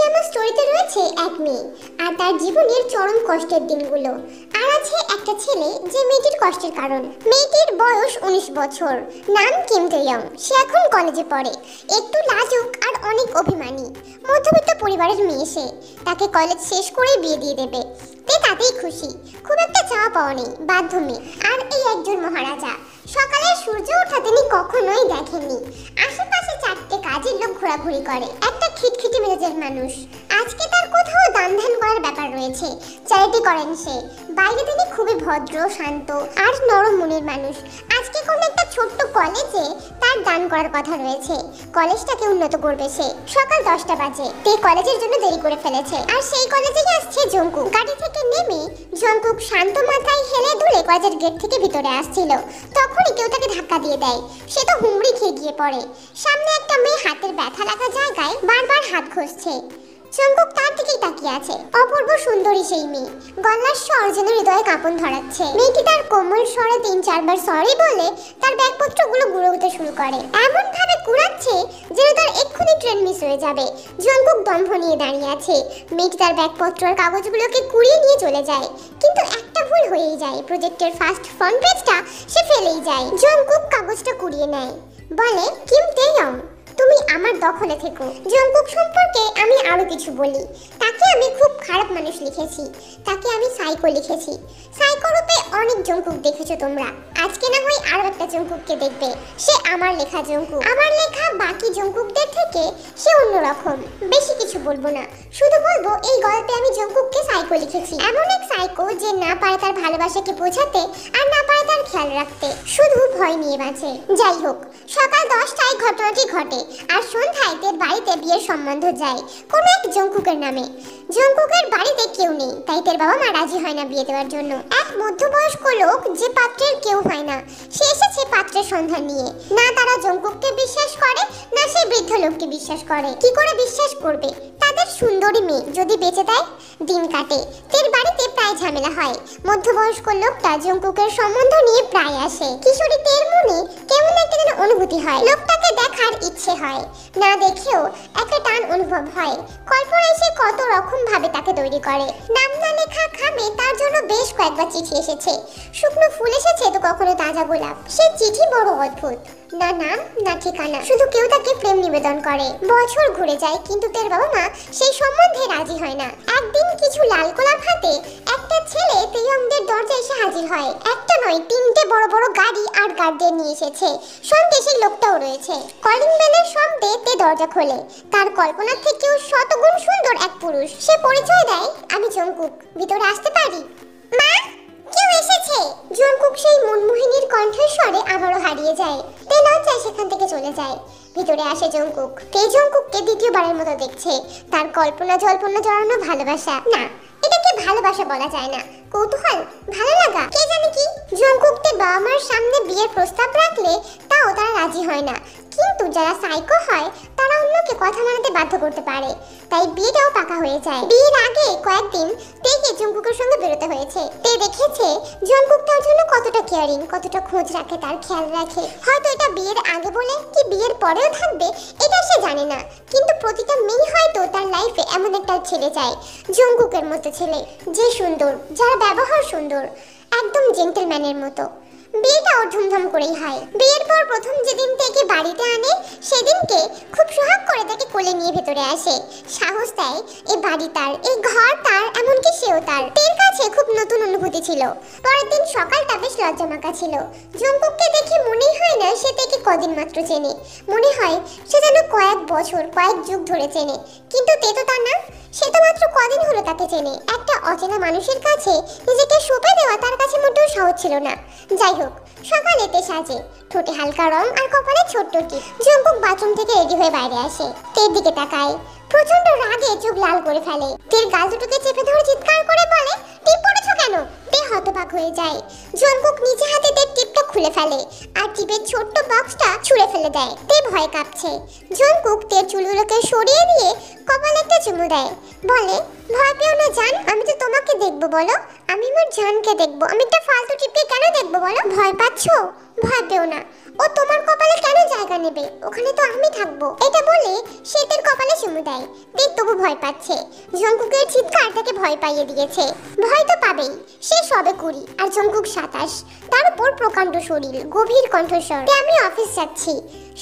আজকে আমার স্টোরিতে রয়েছে এক মেয়ে আর তার জীবনের চরম কষ্টের দিনগুলো। আর আছে একটা ছেলে যে মেয়েটির কষ্টের কারণ। মেয়েটির বয়স 19 বছর, নাম কিম তেয়ং। সে এখন কলেজে পড়ে, একটু লাজুক আর অনেক অভিমানী। মধ্যবিত্ত পরিবারের মেয়ে সে। তাকে কলেজ শেষ করে বিয়ে দিয়ে দেবে, তাতেই খুশি। খুব একটা চাওয়া পাওয়া নেই, বাধ্য মেয়ে। আর এই একজন মহারাজা। সকালে সূর্য ওঠা তিনি কখনোই দেখেননি। আশেপাশে চারটে কাজের লোক ঘোরাঘুরি করে, একটা খিটখিটে মেজাজের মানুষ। আজকে তার কোথাও দান ধ্যান করার ব্যাপার রয়েছে, চ্যারিটি করেন সে। বাইরে তিনি খুবই ভদ্র, শান্ত আর নরম মনের মানুষ। আজকে কোনো একটা ছোট্ট কলেজে তার দান করার কথা রয়েছে। কলেজটাকে উন্নত করবে সে। সকাল 10টা বাজে, তে কলেজের জন্য দেরি করে ফেলেছে। আর সেই কলেজেই আসছে জঙ্কুক। গাড়ি থেকে নেমে জঙ্কুক শান্ত মাথায় হেলে দুলে কলেজের গেট থেকে ভিতরে আসছিল। তখনই কেউ তাকে ধাক্কা দিয়ে দেয়। সে তো হুমড়ি খেয়ে গিয়ে পড়ে। সামনে একটা মেয়ে হাতের ব্যথা লাগা জায়গায় বারবার হাত ঘষছে। জঙ্কুক তার দিকেই তাকিয়ে আছে। অপূর্ব সুন্দরী সেই মেয়ে, গলার স্বর যেন হৃদয়ে কাঁপন ধরাচ্ছে। মেয়েটি তার কোমল স্বরে 3-4 বার সরি বলে তার ব্যাগপত্রগুলো গুঁড়োতে শুরু করে। এমন ভাবে কুড়াচ্ছে যেন তার এক্ষুনি ট্রেন মিস হয়ে যাবে। জঙ্কুক দম্ভ নিয়ে দাঁড়িয়ে আছে। মেয়েটি তার ব্যাগপত্র আর কাগজগুলোকে কুড়িয়ে নিয়ে চলে যায়, কিন্তু একটা ভুল হয়েই যায়। প্রজেক্টের ফার্স্ট ফ্রন্ট পেজটা সে ফেলেই যায়। জঙ্কুক কাগজটা কুড়িয়ে নেয়, বলে, কিম তেয়ং, তুমি আমার দখলে থেকো। জঙ্কুক সম্পর্কে আমি আরো কিছু বলি। তাকে আমি খুব খারাপ মানুষ লিখেছি, তাকে আমি সাইকো লিখেছি। সাইকো রূপে অনেক জঙ্কুক দেখেছো তোমরা, আজকে না হয় আরো একটা জঙ্কুককে দেখবে। সে আমার লেখা জঙ্কুক। আমার লেখা বাকি জঙ্কুকদের থেকে সে অন্যরকম। বেশি কিছু বলবো না, শুধু বলবো এই গল্পে আমি জঙ্কুককে সাইকো লিখেছি। এমন এক সাইকো যে না পারে তার ভালোবাসাকে বোঝাতে আর না পারে তার খেয়াল রাখতে, শুধু ভয় নিয়ে বাঁচে। যাই হোক, সকাল 10টায় ঘটনাটি ঘটে আর সন্ধ্যায় তের বাড়িতে বিয়ের সম্বন্ধ যায় কোনো এক জঙ্কুকের নামে। জঙ্কুকের বাড়িতে কেউ নেই, তাই তের বাবা মা রাজি হয় না বিয়ে দেওয়ার জন্য। এক মধ্যবয়স্ক লোক যে পাত্রের কেউ হয় না, সে এসেছে পাত্রের সন্ধান নিয়ে। না তারা জঙ্কুককে বিশ্বাস করে, না সেই বৃদ্ধ লোককে বিশ্বাস করে। কি করে বিশ্বাস করবে? তাদের সুন্দরী মেয়ে যদি বেঁচে দেয়, দিন কাটে। তের বাড়িতে প্রায় ঝামেলা হয়। মধ্যবয়স্ক লোকটা জঙ্কুকের সম্বন্ধ নিয়ে প্রায় আসে। কিশোরী তের মনে কেমন একটা যেন অনুভূতি হয়, লোকটাকে দেখার ইচ্ছে হয়। না দেখেও একটা টান অনুভব হয়। কল্পনায় সে কত রকম ভাবে তাকে তৈরি করে। নাম না লেখা খামে তার জন্য বেশ কয়েকবার চিঠি এসেছে। শুকনো ফুল এসেছে তো কখনো তাজা গোলাপ। সে চিঠি বড় অদ্ভুত, না নাম না ঠিকানা, শুধু কেউ তাকে প্রেম নিবেদন করে। বছর ঘুরে যায়, কিন্তু তের বাবা মা সেই সম্বন্ধে রাজি হয় না। একদিন কিছু লাল গোলাপ হাতে একটা ছেলে তেয়ংদের দরজায় এসে হাজির হয়। একটা নয়, 3টে বড় বড় গাড়ি আর গার্ডদের নিয়ে এসেছে। সঙ্গে সেই লোকটাও রয়েছে। কলিং বেলের শব্দে তে দরজা খোলে। তার কল্পনার থেকেও শতগুণ সুন্দর এক পুরুষ। সে পরিচয় দেয়, আমি জঙ্কুক, ভিতরে আসতে পারি? মা, কেউ এসেছে। জঙ্কুক সেই মনমোহিনীর কণ্ঠস্বরে আবারও হারিয়ে যায়। তে লজ্জায় সেখান থেকে চলে যায়। ভিতরে আসে জঙ্কুক। তে জঙ্কুককে দ্বিতীয়বারের মতো দেখছে। তার কল্পনা জল্পনা জড়ানো ভালোবাসা, না এটাকে ভালোবাসা বলা যায় না, কৌতূহল, ভালো লাগা, কে জানে কি। জঙ্কুকদের বাবা মার সামনে বিয়ের প্রস্তাব রাখলে তাও তারা রাজি হয় না। কিন্তু যারা সাইকো হয় তারা অন্যকে কথা মানাতে বাধ্য করতে পারে, তাই বিয়েটাও পাকা হয়ে যায়। বিয়ের আগে কয়েকদিন তেকে জঙ্কুকের সঙ্গে বেরোতে হয়েছে। তে দেখেছে জঙ্কুক তার জন্য কতটা কেয়ারিং, কতটা খোঁজ রাখে, তার খেয়াল রাখে। হয়তো এটা বিয়ের আগে বলে কি বিয়ের পরেও থাকবে এটা সে জানে না, কিন্তু প্রতিটা মেয়ে হয়তো তার লাইফে এমন একটা ছেলে চায়, জঙ্কুকের মতো ছেলে, যে সুন্দর, যার ব্যবহার সুন্দর, একদম জেন্টলম্যানের মতো। বিয়েটাও ধুমধাম করেই হয়। বিয়ের পর প্রথম যেদিন থেকে বাড়িতে আনে সেদিনকে খুব সোহাগ করে তাকে কোলে নিয়ে ভেতরে আসে। সাহস দেয়, এই বাড়ি তার, এই ঘর তার, এমনকি সেও তার। তের কাছে খুব নতুন অনুভূতি ছিল। পরের দিন সকালটা বেশ লজ্জামাখা ছিল। জঙ্কুককে দেখে মনেই হয় না সে থেকে কদিন মাত্র চেনে, মনে হয় সে যেন কয়েক বছর, কয়েক যুগ ধরে চেনে। কিন্তু তে তো তা না, সে তো মাত্র কদিন হলো তাকে চেনে। একটা অচেনা মানুষের কাছে নিজেকে সঁপে দেওয়া তার কাছে মোটেও সহজ ছিল না। যাই হোক, সকালেতে সাজে, ঠোঁটে হালকা রং আর কপালে ছোট্ট টিপ। জঙ্কুক বাথরুম থেকে রেডি হয়ে বাইরে আসে। তের দিকে তাকায়, প্রচন্ড রাগে চোখ লাল করে ফেলে। তের গাল দুটোকে চেপে ধরে চিৎকার করে বলে, টিপ পড়েছো কেন? তে হতবাক হয়ে যায়। জঙ্কুক নিজে হাতে তের টিপটা খুলে ফেলে আর টিপের ছোট্ট বক্সটা ছুঁড়ে ফেলে দেয়। তে ভয় কাঁপছে। জঙ্কুক তের চুলগুলোকে সরিয়ে দিয়ে কপালে একটা চুমু দেয়, বলে, ভয় পেও না জান, আমি তো তোমাকে দেখবো। বলো, আমি আমার জানকে দেখবো, আমি একটা ফালতু টিপকে কেন দেখবো বলো? ভয় পাচ্ছো? ভয় পেও না, ও তোমার কপালে কেন জায়গা নেবে, ওখানে তো আমি থাকবো। এটা বলে সে তের কপালে চুমু দেয়। তে তবু ভয় পাচ্ছে। জঙ্কুকের চিৎকার তাকে ভয় পাইয়ে দিয়েছে। ভয় তো পাবেই, সে সবে 20 আর জঙ্কুক 27। তার উপর প্রকাণ্ড শরীর, গভীর কণ্ঠস্বর। আমি অফিস যাচ্ছি,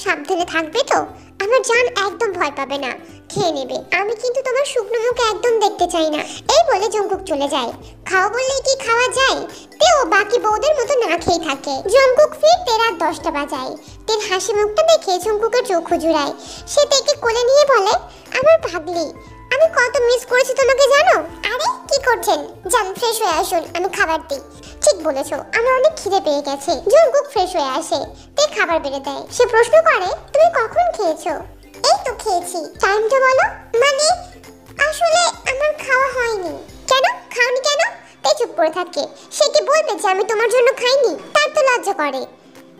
সাবধানে থাকবে তো? আমার জান একদম ভয় পাবে না, খেয়ে নেবে। আমি কিন্তু তোমার শুকনো মুখ একদম দেখতে চাই না। এই বলে জঙ্কুক চলে যায়। খাও বললে কি খাওয়া যায়? তেও বাকি বউদের মতো না খেয়ে থাকে। জঙ্কুক ফিরতে রাত 10টা বাজায়। তের হাসি মুখটা দেখে জঙ্কুকের চোখ জুড়ায়। সে তেকে কোলে নিয়ে বলে, আমার পাগলি, আমি কত মিস করেছি তোমাকে জানো? আরে কি করছেন? যান ফ্রেশ হয়ে আসুন, আমি খাবার দিই। ঠিক বলেছো, আমার অনেক খিদে পেয়ে গেছে। জঙ্কুক ফ্রেশ হয়ে আসে। তে খাবার বেড়ে দেয়। সে প্রশ্ন করে, তুমি কখন খেয়েছো? এই তো খেয়েছি। টাইমটা বলো। মানে আসলে আমার খাওয়া হয়নি। কেন খাওনি কেন? তে চুপ করে থাকে। সে কি বলবে যে আমি তোমার জন্য খাইনি? তার তো লজ্জা করে।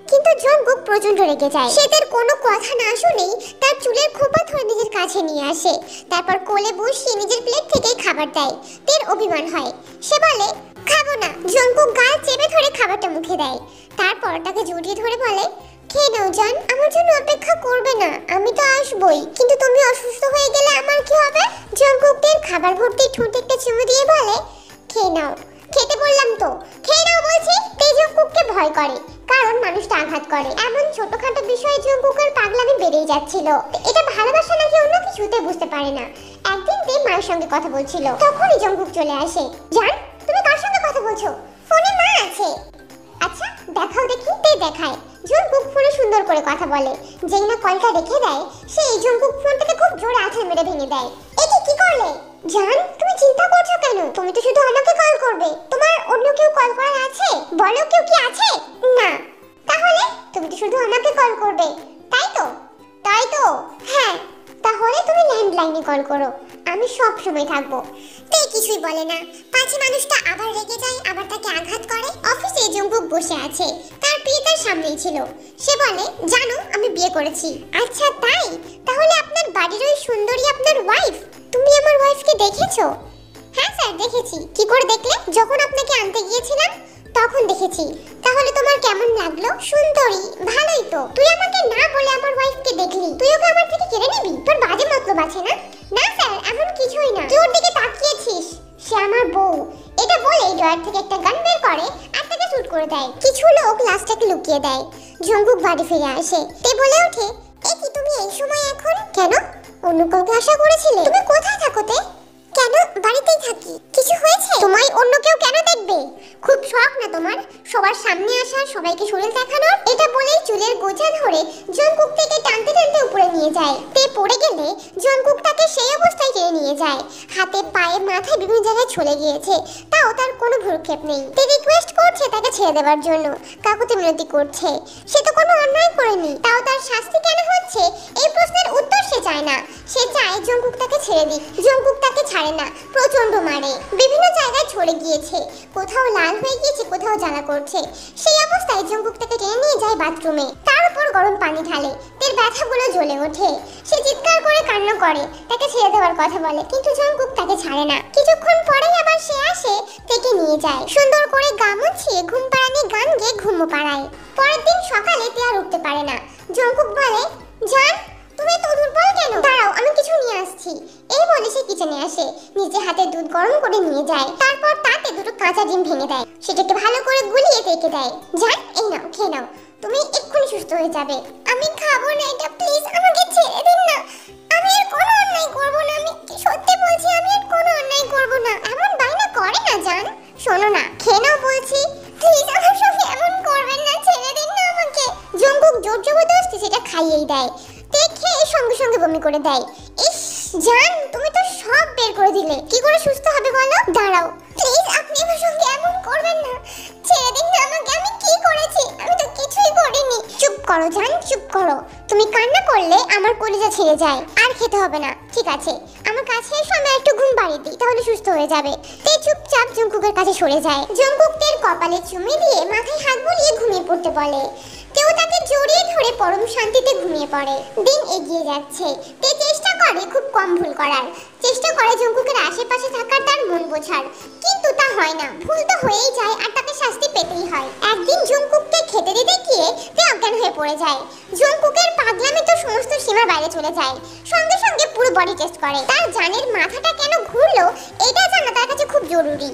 কিন্তু জঙ্কুক প্রচন্ড রেগে যায়। সে তার কোনো কথা না শুনেই তার চুলের খোপা ধরে নিজের কাছে নিয়ে আসে। তারপর কোলে বসিয়ে নিজের প্লেট থেকেই খাবার দেয়। তের অভিমান হয়। সে বলে, খাবো না। জঙ্কুক গাল চেপে ধরে খাবারটা মুখে দেয়। তারপর তাকে জড়িয়ে ধরে বলে, খেয়ে নাও জান, আমার জন্য অপেক্ষা করবে না, আমি তো আসবই। কিন্তু তুমি অসুস্থ হয়ে গেলে আমার কি হবে? জঙ্কুক তের খাবার ভর্তি ঠোঁটে একটা চুমু দিয়ে বলে, খেয়ে নাও। খেতে বললাম তো, খেয়ে নাও বলছি। তে জঙ্কুককে ভয় করে, কারণ মানুষটা আঘাত করে। এমন ছোটখাটো বিষয়ে জঙ্কুকের পাগলামি বেড়েই যাচ্ছিল। এটা ভালোবাসা নাকি অন্য কিছুতে বুঝতে পারে না। একদিন তে মায়ের সঙ্গে কথা বলছিল, তখনই জঙ্কুক চলে আসে। জান, তুমি কার সঙ্গে কথা বলছো? ফোনে মা আছে। আচ্ছা দেখাও দেখি। তে দেখায়। জঙ্কুক ফোনে সুন্দর করে কথা বলে। যেই না কলটা রেখে দেয়, সেই জঙ্কুক ফোনটাকে খুব জোরে আছাড় মেরে ভেঙে দেয়। এটা কি করলে? জান, তুমি চিন্তা করছো কেন? তুমি তো শুধু আমাকে কল করবে, তোমার অন্য কেউ কল করার আছে? বলো, কেউ কি আছে? না। তাহলে তুমি তো শুধু আমাকে কল করবে, তাই তো? তাই তো। হ্যাঁ, তাহলে তুমি ল্যান্ডলাইনে কল করো, আমি সব সময় থাকবো। তে কিছুই বলে না। পাঁচি মানুষটা আবার রেগে যায়, আবার তাকে আঘাত করে। অফিসে জঙ্কুক বসে আছে। তার বিয়ে তার সামনেই ছিল। সে বলে, জানো আমি বিয়ে করেছি। আচ্ছা তাই? তাহলে আপনার বাড়ির ওই সুন্দরী আপনার ওয়াইফ? তুমি আমার ওয়াইফকে দেখেছো? হ্যাঁ স্যার দেখেছি। কি করে দেখলে? যখন আপনাকে আনতে গিয়েছিলাম তখন দেখেছি। তাহলে তোমার কেমন লাগলো? সুন্দরী, ভালোই তো। তুই আমাকে না বলে আমার ওয়াইফকে দেখলি, তুই ওকে আমার থেকে কেড়ে নিবি? তোর বাজে মতলব আছে না? না স্যার, এমন কিছুই না। তুই ওর দিকে তাকিয়েছিস, সে আমার বউ। এটা বলে ড্রয়ার থেকে একটা গান বের করে আর তাকে শুট করে দেয়। কিছু লোক লাশটাকে লুকিয়ে দেয়। জঙ্কুক বাড়ি ফিরে আসে। তে বলে ওঠে, এ কি তুমি এই সময় এখন? কেন? অন্য কাউকে আশা করেছিলে? তুমি কোথায় থাকো তে? কেন বাড়িতেই থাকি। কিছু হয়েছে? তোমায় অন্য কেউ কেন দেখবে? খুব শখ না তোমার সবার সামনে আসা, সবাইকে শরীর দেখানোর? এটা বলেই চুলের গোছা ধরে জঙ্কুক থেকে টানতে টানতে উপরে নিয়ে যায়। তে পড়ে গেলে জঙ্কুক তাকে সেই অবস্থায় টেনে নিয়ে যায়। হাতে পায়ে মাথায় বিভিন্ন জায়গায় ছুলে গিয়েছে, তাও তার কোনো ভ্রুক্ষেপ নেই। তে রিকোয়েস্ট করছে তাকে ছেড়ে দেওয়ার জন্য, কাকুতি মিনতি করছে। সে তো কোনো অন্যায় করেনি, তাও তার শাস্তি কেন হচ্ছে এই প্রশ্নের উত্তর সে চায় না। সে চায় জঙ্কুক তাকে ছেড়ে দিক। জঙ্কুক তাকে ছাড়ে না, প্রচন্ড মারে। বিভিন্ন জায়গায় ছড়ে গিয়েছে, কোথাও লাল হয়ে গিয়েছে, কোথাও জ্বালা করছে। সেই অবস্থায় জঙ্কুক তাকে টেনে নিয়ে যায় বাথরুমে। তার উপর গরম পানি ঢালে। তের ব্যথাগুলো জ্বলে ওঠে। সে চিৎকার করে কান্না করে, তাকে ছেড়ে দেওয়ার কথা বলে, কিন্তু জঙ্কুক তাকে ছাড়ে না। কিছুক্ষণ পরেই আবার সে আসে, তাকে নিয়ে যায়। সুন্দর করে গা মুছিয়ে ঘুম পাড়ানি গান গেয়ে ঘুমো পাড়ায়। পরের দিন সকালে তে আর উঠতে পারে না। জঙ্কুক বলে, জান তুমি তো দুর্বল কেন? দাঁড়াও, আমি কিছু নিয়ে আসছি। এই বলে সে কিচেনে আসে, নিজে হাতে দুধ গরম করে নিয়ে যায়। তারপর তাতে দুটো কাঁচা ডিম ভেঙে দেয়, সেটাকে ভালো করে গুলিয়ে রেখে দেয়। জান এই নাও, খেয়ে নাও, তুমি এক্ষুনি সুস্থ হয়ে যাবে। আমি খাবো না এটা, প্লিজ আমাকে ছেড়ে দিন না। আমি আর কোনো অন্যায় করব না, আমি সত্যি বলছি আমি আর কোনো অন্যায় করব না। এমন বায়না করে না জান। শোনো না, খেয়ে নাও বলছি, প্লিজ আমার সঙ্গে এমন করবেন না, ছেড়ে দিন না আমাকে। জঙ্কুক জোর জবরদস্তি সেটা খাইয়েই দেয়। দেখে সঙ্গে সঙ্গে বমি করে দেয়। ইস জান, তুমি তো সব বের করে দিলে, কি করে সুস্থ হবে বলো? দাঁড়াও প্লিজ, আপনি আমার সঙ্গে এমন করবেন না, ছেড়ে দিন না আমাকে। আমি কি করেছি? আমি তো কিছুই করিনি। চুপ করো জান, চুপ করো। তুমি কান্না করলে আমার কলিজা ছিঁড়ে যায়। আর খেতে হবে না, ঠিক আছে? আমার কাছে এসো, আমি একটু ঘুম পাড়িয়ে দিই, তাহলে সুস্থ হয়ে যাবে। তে চুপচাপ জঙ্কুকের কাছে সরে যায়। জঙ্কুক তের কপালে চুমে দিয়ে মাথায় হাত বুলিয়ে ঘুমিয়ে পড়তে বলে। কেউ তাকে জড়িয়ে ধরে পরম শান্তিতে ঘুমিয়ে পড়ে। দিন এগিয়ে যাচ্ছে, তে চেষ্টা করে খুব কম ভুল করার, চেষ্টা করে জঙ্কুকের আশেপাশে থাকার, তার মন বোঝার, কিন্তু তা হয় না। ভুল তো হয়েই যায় আর তাকে শাস্তি পেতেই হয়। একদিন জঙ্কুককে খেতে দিতে গিয়ে তে অজ্ঞান হয়ে পড়ে যায়। জঙ্কুকের পাগলামি তো সমস্ত সীমার বাইরে চলে যায়। সঙ্গে সঙ্গে পুরো বডি টেস্ট করে। তার জানের মাথাটা কেন ঘুরলো এটা জানা তার কাছে খুব জরুরি।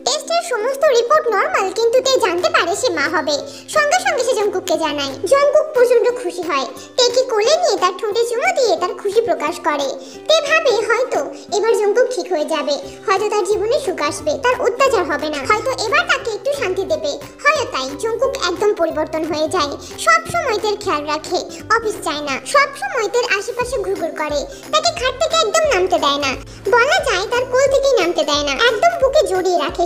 টেস্টের সমস্ত রিপোর্ট নরমাল, কিন্তু তে জানতে পারে সে মা হবে। সঙ্গে সঙ্গে সে জঙ্কুককে জানায়। জঙ্কুক প্রচন্ড খুশি হয়। তেকে কোলে নিয়ে তার ঠোঁটে চুমু দিয়ে তার খুশি প্রকাশ করে। তে ভাবে হয়তো এবার জঙ্কুক ঠিক হয়ে যাবে, হয়তো তার জীবনে সুখ আসবে, তার অত্যাচার হবে না, হয়তো এবার তাকে একটু শান্তি দেবে। হয় তাই জঙ্কুক একদম পরিবর্তন হয়ে যায়। সব সময় তের খেয়াল রাখে, অফিস যায় না, সব সময় তের আশেপাশে ঘুরঘুর করে, তাকে খাট থেকে একদম নামতে দেয় না, বলা যায় তার কোল থেকেই নামতে দেয় না, একদম বুকে জড়িয়ে রাখে।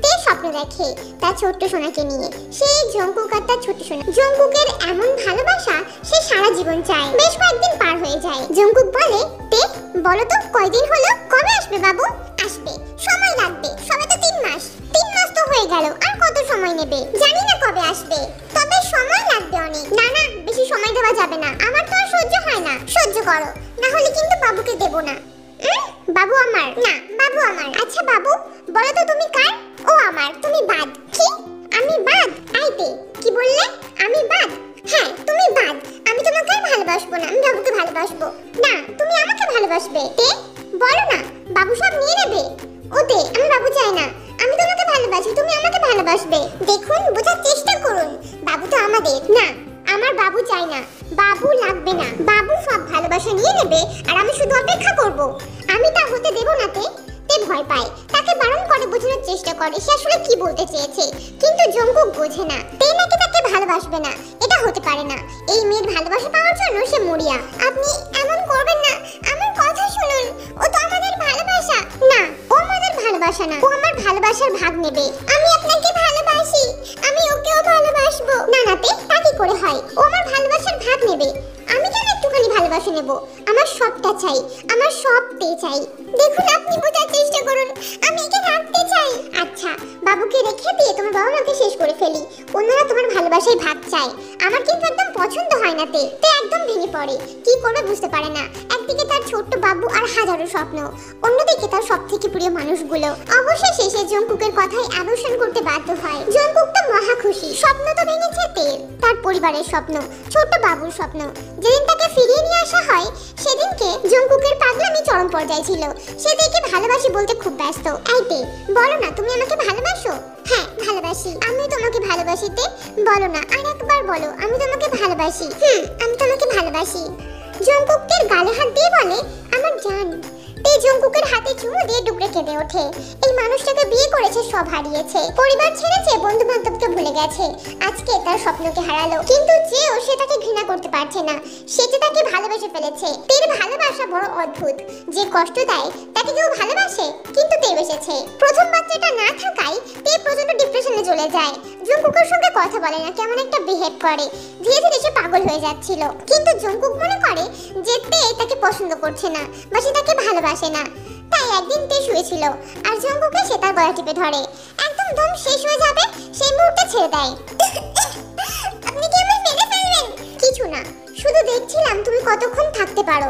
তে স্বপ্ন দেখে তার ছোট্ট সোনাকে নিয়ে। সেই জঙ্কুক আর তার ছোট্ট সোনা। জঙ্কুকের এমন ভালোবাসা সে সারা জীবন চায়। বেশ কয়েকদিন পার হয়ে যায়। জঙ্কুক বলে, তে বলো তো কয়দিন হলো, কবে আসবে বাবু? আসবে, সময় লাগবে, সবে তো 3 মাস। 3 মাস তো হয়ে গেল, আর কত সময় নেবে? জানি না কবে আসবে, তবে সময় লাগবে অনেক। না না, বেশি সময় দেওয়া যাবে না, আমার তো আর সহ্য হয় না। সহ্য করো, না হলে কিন্তু বাবুকে দেব না। বাবু আমার না, বাবু আমার। আচ্ছা বাবু বলো তো তুমি কার? ও আমার। তুমি বাদ। কি? আমি বাদ? আইতে কি বললে? আমি বাদ? হ্যাঁ তুমি বাদ। আমি তোমাকে আর ভালোবাসবো না, আমি বাবুকে ভালোবাসবো। না, তুমি আমাকে ভালোবাসবে। তে বলো না, বাবু সব নিয়ে নেবে। ওতে আমি বাবু চাই না, আমি তোমাকে ভালোবাসি, তুমি আমাকে ভালোবাসবে। দেখুন, বোঝার চেষ্টা করুন, বাবু তো আমাদের। না, আমার বাবু চাই না, বাবু লাগবে না। বাবু সব ভালোবাসা নিয়ে নেবে আর আমি শুধু অপেক্ষা করব। আমি তা হতে দেব না। তে ভয় পায়, তাকে বারণ করে, বোঝানোর চেষ্টা করে সে আসলে কি বলতে চেয়েছে, কিন্তু জঙ্কুক বোঝে না। তে নাকি তাকে ভালোবাসবে না, এটা হতে পারে না। এই মেয়ের ভালোবাসা পাওয়ার জন্য সে মরিয়া। আপনি এমন করবেন না, আমার কথা শুনুন, ও তো আমাদের ভালোবাসা। না, ও আমাদের ভালোবাসা না, ও আমার ভালোবাসার ভাগ নেবে। আমি আপনাকে ভালোবাসি, আমি ওকেও ভালোবাসবো। না না তে, তা কি করে হয়? ও আমার ভালোবাসার ভাগ নেবে, আমি কেন একটুখানি ভালোবাসা নেব? আমার সবটা চাই, আমার সব তে চাই। দেখুন, আপনি বোঝার চেষ্টা করুন, আমি একে রাখতে চাই। আচ্ছা, বাবুকে রেখে দিয়ে তোমার বাবা মাকে শেষ করে ফেলি, ওনারা তোমার ভালোবাসায় ভাগ চায়। আমার কিন্তু একদম পছন্দ হয় না। তে একদম ভেঙে পড়ে, কি করবে বুঝতে পারে না। একদিকে তার ছোট্ট বাবু আর হাজারো স্বপ্ন, অন্যদিকে তার সবথেকে প্রিয় মানুষগুলো। অবশেষে সে জঙ্কুকের কথায় অবসান করতে বাধ্য হয়। জঙ্কুক তো মহা খুশি, স্বপ্ন তো ভেঙেছে তের, তার পরিবারের স্বপ্ন, ছোট্ট বাবুর স্বপ্ন। যেদিন তাকে ফিরিয়ে নিয়ে আসা হয় সেদিনকে জঙ্কুকের পাগলামি চরম পর্যায়ে ছিল। সে তেকে ভালোবাসি বলতে খুব ব্যস্ত। আইতে বলো না, তুমি আমাকে ভালোবাসো? হ্যাঁ ভালোবাসি। আমি তোমাকে ভালোবাসি। তে বলো না, আর একবার বলো, আমি তোমাকে ভালোবাসি। আমি তোমাকে ভালোবাসি। জঙ্কুকের গালে হাত দিয়ে বলে, আমার জান। তে জঙ্কুকের হাতে চুমু দিয়ে ডুকরে কেঁদে ওঠে। এই মানুষটাকে বিয়ে করেছে, সব হারিয়েছে, পরিবার ছেড়েছে, বন্ধু বান্ধবকে ভুলে গেছে, আজকে তার স্বপ্নকে হারালো। কিন্তু যেও সে তাকে ঘৃণা করতে পারছে না, সে যে তাকে ভালোবেসে ফেলেছে। তের ভালোবাসা বড় অদ্ভুত, যে কষ্ট দেয় তাকে কেউ ভালোবাসে, কিন্তু তে বেসেছে। প্রথম বাচ্চাটা না থাকায় তে প্রচন্ড ডিপ্রেশনে চলে যায়। জঙ্কুকের সঙ্গে কথা বলে না, কেমন একটা বিহেভ করে, ধীরে ধীরে সে পাগল হয়ে যাচ্ছিল। কিন্তু জঙ্কুক মনে করে যে তে তাকে পছন্দ করছে না বা সে তাকে ভালোবাসে না। তাই একদিন তে শুয়েছিল আর জঙ্কুকে সে তার গলা টিপে ধরে। একদম দম শেষ হয়ে যাবে সেই মুহূর্তে ছেড়ে দেয়। আপনি কি আমায় মেরে ফেলবেন? কিছু না, শুধু দেখছিলাম তুমি কতক্ষণ থাকতে পারো।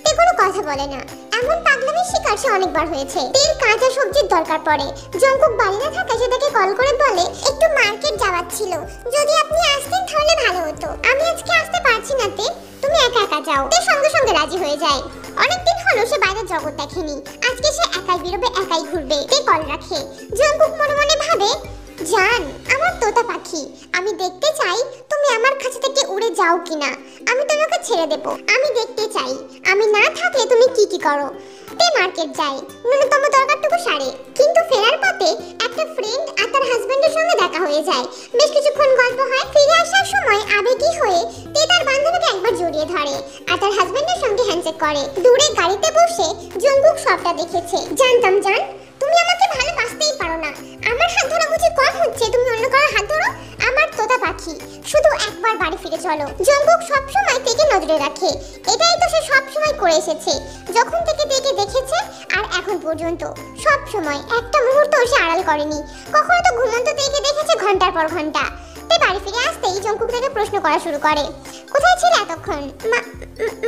তে কোনো কথা বলে না। এমন পাগলামির শিকার সে অনেকবার হয়েছে। তের কাঁচা সবজির দরকার পড়ে। জঙ্কুক বাড়ি না থাকায় সে তাকে কল করে বলে, একটু মার্কেট যাওয়ার ছিল, যদি আপনি আসতেন তাহলে ভালো হতো। আমি আজকে আসতে পারছি না তে, তুমি একা একা যাও। তে সঙ্গে সঙ্গে রাজি হয়ে যায়। অনেকদিন হলো সে বাইরের জগৎ দেখেনি, আজকে সে একাই বেরোবে, একাই ঘুরবে। তে কল রাখে। জঙ্কুক মনে মনে ভাবে, জান আমার তোতা পাখি, আমি দেখতে চাই তুমি আমার কাছে থেকে উড়ে যাও কিনা। আমি তোমাকে ছেড়ে দেব, আমি দেখতে চাই আমি না থাকলে তুমি কি কি করো। তে মার্কেট যায়, ন্যূনতম দরকারটুকু সারে। কিন্তু ফেরার পথে একটা ফ্রেন্ড আর তার হাজবেন্ডের সঙ্গে দেখা হয়ে যায়। বেশ কিছুক্ষণ গল্প হয়। ফিরে আসার সময় আবেগী হয়ে তে তার বান্ধবীকে একবার জড়িয়ে ধরে আর তার হাজবেন্ডের সঙ্গে হ্যান্ডশেক করে। দূরে গাড়িতে বসে জঙ্কুক সবটা দেখেছে। জানতাম জান, তুমি আমাকে ভালোবাসতেই পারো না। আমার হাত ধরা বুঝি কম হচ্ছে, তুমি অন্য কারো হাত ধরো। আমার তোতা পাখি, শুধু একবার বাড়ি ফিরে চলো। জঙ্কুক সবসময় তেকে নজরে রাখে, এটাই তো সে সবসময় করে এসেছে। যখন থেকে তেকে দেখেছে আর এখন পর্যন্ত সব সময় একটা মুহূর্ত সে আড়াল করেনি। কখনো তো ঘুমন্ত তেকে দেখেছে ঘন্টার পর ঘন্টা। তে বাড়ি ফিরে আসতেই জঙ্কুক তাকে প্রশ্ন করা শুরু করে, কোথায় ছিলে এতক্ষণ?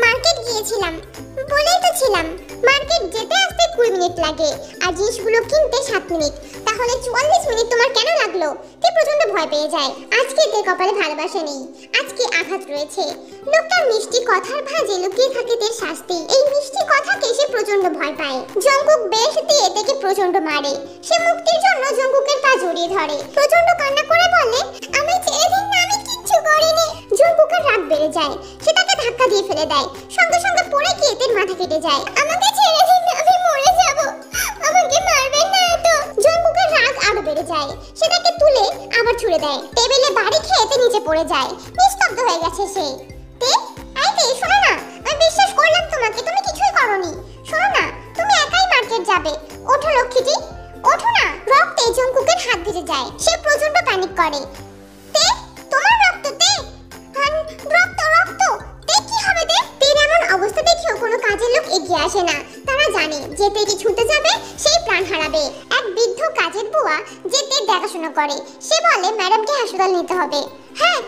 মার্কেট গিয়েছিলাম। বলেই তো ছিলাম, মার্কেট যেতে আসতে 20 মিনিট লাগে আর জিনিসগুলো কিনতে 7 মিনিট, তাহলে 44 মিনিট তোমার কেন লাগলো? তে প্রচন্ড ভয় পেয়ে যায়। আজকে তে কপালে ভালোবাসা নেই, আজকে আঘাত রয়েছে। লোকটার মিষ্টি কথার ভাঁজে লুকিয়ে থাকে তের শাস্তি। এই মিষ্টি কথাকে সে প্রচন্ড ভয় পায়। জঙ্কুক বেশ দিয়ে তেকে প্রচন্ড মারে। সে মুক্তির জন্য জঙ্কুকের পা জড়িয়ে ধরে, প্রচন্ড কান্না করে বলে, আমি ছেড়ে দিন না, আমি কিচ্ছু করিনি। জঙ্কুকের রাগ বেড়ে যায়, সে তাকে ধাক্কা দিয়ে ফেলে দেয়। সঙ্গে সঙ্গে পড়ে গিয়ে তের মাথা কেটে যায়। আমাকে ছেড়ে দিন না, আমি মরে যাব, আমাকে মারবেন না তো। জঙ্কুকের রাগ আরো বেড়ে যায়, সে তাকে তুলে আবার ছুড়ে দেয়। টেবিলে বাড়ি খেয়ে তে নিচে পড়ে যায়। নিস্তব্ধ হয়ে গেছে সে। তে, আই তে, শোনো না, আমি বিশ্বাস করলাম তোমাকে, তুমি কিছুই করোনি। শোনো না, তুমি একাই মার্কেট যাবে। ওঠো লক্ষ্মীটি, ওঠো না। রক্তে জঙ্কুকের হাত ভিজে যায়, সে প্রচন্ড প্যানিক করে। তে, তোমার রক্ত তে, রক্ত রক্ত। তে কি হবে তে? তের এমন অবস্থা দেখেও কোনো কাজের লোক এগিয়ে আসে না। তারা জানে যে তেকে ছুটে যাবে সেই প্রাণ হারাবে। এক বৃদ্ধ কাজের বুয়া যে তের দেখাশোনা করে, সে বলে ম্যাডামকে হাসপাতাল নিতে হবে। হ্যাঁ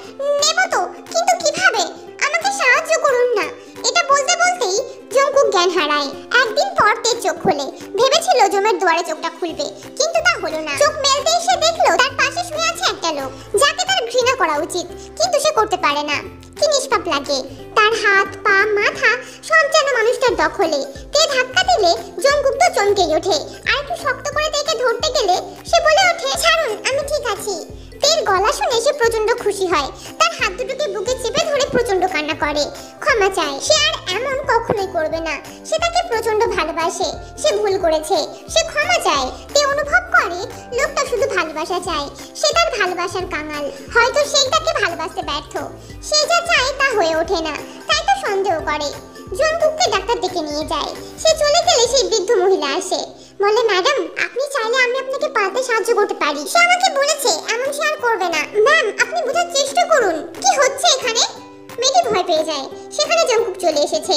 নেব তো, কিন্তু কিভাবে? আমাকে সাহায্য করুন না। এটা বলতে বলতেই জঙ্কুক জ্ঞান হারায়। একদিন পর তের চোখ খোলে। ভেবেছিল জমের দুয়ারে চোখটা খুলবে, কিন্তু তা হলো না। চোখ মেলতেই সে দেখলো তার পাশে শুয়ে আছে একটা লোক, যাকে তার ঘৃণা করা উচিত, কিন্তু সে করতে পারে না। কি নিষ্পাপ লাগে। তার হাত পা মাথা সব যেন মানুষটার দখলে। তে ধাক্কা দিলে জঙ্কুক তো চমকেই ওঠে, আর একটু শক্ত করে তেকে ধরতে গেলে সে বলে ওঠে, ছাড়ুন, আমি ঠিক আছি। তের গলা শুনে সে প্রচন্ড খুশি হয়। তার হাত দুটোকে বুকে চেপে ধরে প্রচন্ড কান্না করে, ক্ষমা চায়। সে আর এমন কখনোই করবে না। সে তাকে প্রচন্ড ভালোবাসে, সে ভুল করেছে, সে ক্ষমা চায়। তে অনুভব করে লোকটা শুধু ভালোবাসা চায়। সে তার ভালোবাসার কাঙাল। হয়তো সেই তাকে ভালোবাসতে ব্যর্থ। সে যা চায় তা হয়ে ওঠে না, তাই তো সন্দেহ করে। জঙ্কুককে ডাক্তার ডেকে নিয়ে যায়। সে চলে গেলে সেই বৃদ্ধ মহিলা আসে, বলে, ম্যাডাম আপনি চাইলে আমি আপনাকে পাতে সাহায্য করতে পারি। সে আমাকে বলেছে এমন সে আর করবে না। ম্যাম আপনি বোঝার চেষ্টা করুন, কি হচ্ছে এখানে? মেয়েটি ভয় পেয়ে যায়। সেখানে জঙ্কুক চলে এসেছে।